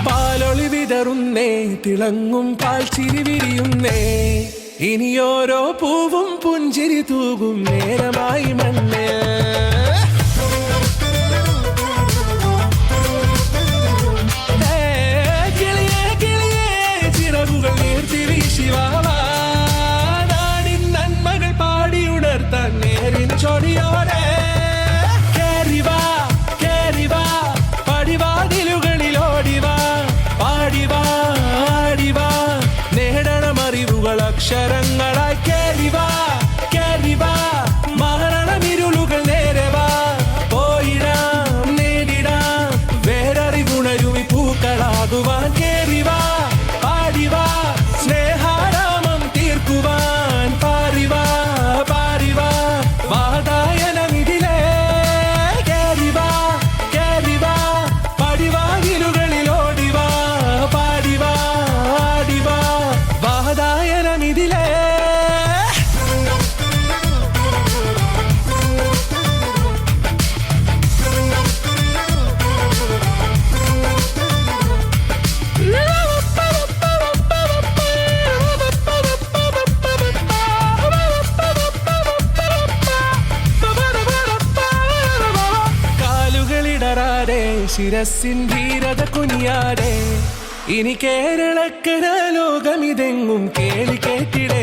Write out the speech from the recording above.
പാലൊളി വിതറുന്നേ, തിളങ്ങും പാൽ ചിരി വിരിയുന്നേ, ഇനിയോരോ പൂവും പുഞ്ചിരി തൂകും നേരമായി മണ്ണേ. കിളിയേ കിളിയേ ചിറകുകൾ നീർത്തി വീശിവാവാ, നാടിൻ നന്മകൾ പാടിയുണർത്താൻ നേരിൻ ചൊടിയോടെ. കേറിവാ കേറിവാ പടിവാതിലുകളിൽ ഓടിവാ, പാടിവാ ആടിവാ നേടണമറിവുകൾ അക്ഷരങ്ങളായി. കേറിവാ കേറിവാ മരണമിരുളുകൾ നേരവാ, പോയിടാം നേടിടാം വേററിവുണരുമി പൂക്കളാകുവാൻ. കേറിവാ പാടിവാ സ്നേഹാരാമം തീർക്കുവാൻ, പാറിവാ പാറിവാ വാതായനമിതിലേ. കേറിവാ കേറിവാ പടിവാതിലുകളിൽ ഓടിവാ, പാടിവാ ആടിവാ വാതായനമിതിലേ. കാലുകളിടറാതെ ശിരസിൻ ധീരത കുനിയാതെ, ഇനി കേരളക്കര ലോകമിതെങ്ങും കേളി കേട്ടിടേ.